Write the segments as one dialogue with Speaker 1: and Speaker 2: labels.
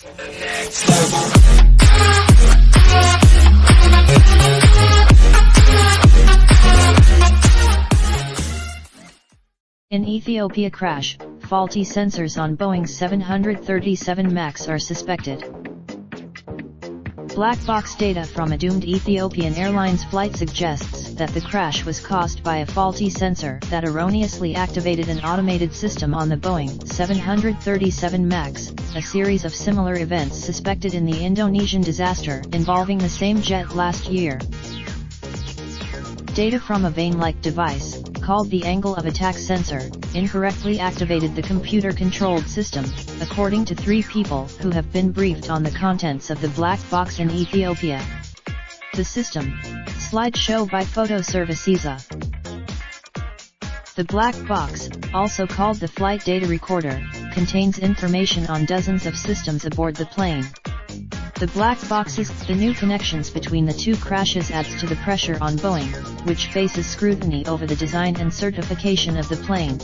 Speaker 1: In Ethiopia crash, faulty sensors on Boeing 737 MAX are suspected. Black box data from a doomed Ethiopian Airlines flight suggests that the crash was caused by a faulty sensor that erroneously activated an automated system on the Boeing 737 MAX, a series of similar events suspected in the Indonesian disaster involving the same jet last year. Data from a vane-like device, called the angle of attack sensor, incorrectly activated the computer-controlled system, according to 3 people who have been briefed on the contents of the black box in Ethiopia. The system. Slideshow by Photo Servicesa. The black box, also called the flight data recorder, contains information on dozens of systems aboard the plane. The black boxes, the new connections between the 2 crashes adds to the pressure on Boeing, which faces scrutiny over the design and certification of the plane.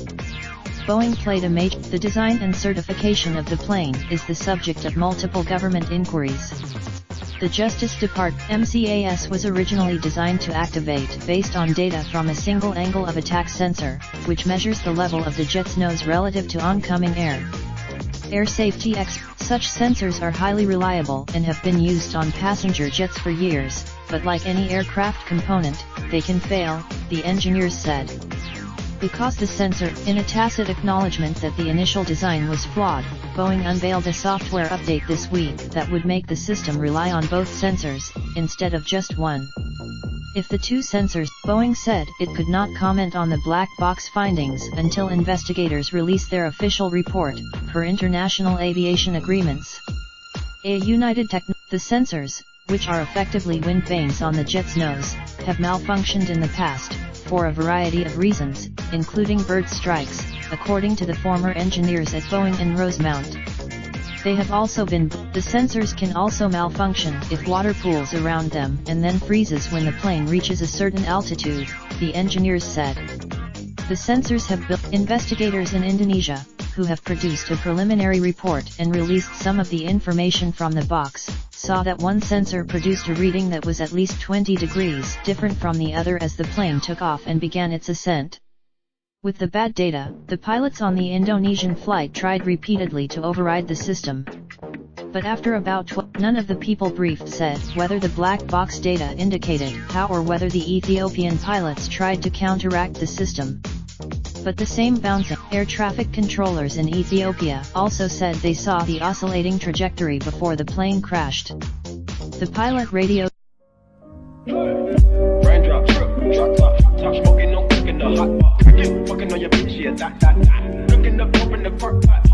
Speaker 1: Boeing played a major. The design and certification of the plane is the subject of multiple government inquiries. The Justice Department (MCAS) was originally designed to activate based on data from a single angle of attack sensor, which measures the level of the jet's nose relative to oncoming air. Air safety experts. Such sensors are highly reliable and have been used on passenger jets for years, but like any aircraft component, they can fail, the engineers said. Because the sensor, in a tacit acknowledgement that the initial design was flawed, Boeing unveiled a software update this week that would make the system rely on both sensors, instead of just one. If the 2 sensors, Boeing said it could not comment on the black box findings until investigators release their official report, per international aviation agreements. The sensors, which are effectively wind vanes on the jet's nose, have malfunctioned in the past, for a variety of reasons, including bird strikes, according to the former engineers at Boeing in Rosemount. They have also been. The sensors can also malfunction if water pools around them and then freezes when the plane reaches a certain altitude, the engineers said. The sensors have built. Investigators in Indonesia, who have produced a preliminary report and released some of the information from the box, saw that one sensor produced a reading that was at least 20 degrees different from the other as the plane took off and began its ascent. With the bad data, the pilots on the Indonesian flight tried repeatedly to override the system. But after about none of the people briefed said whether the black box data indicated how or whether the Ethiopian pilots tried to counteract the system. But the same bouncing air traffic controllers in Ethiopia also said they saw the oscillating trajectory before the plane crashed. The pilot radio.
Speaker 2: Raindrop, drop top, smoking, no cooking the hot pot. Fucking on your bitch, yeah, that. Looking up, open the park, pot.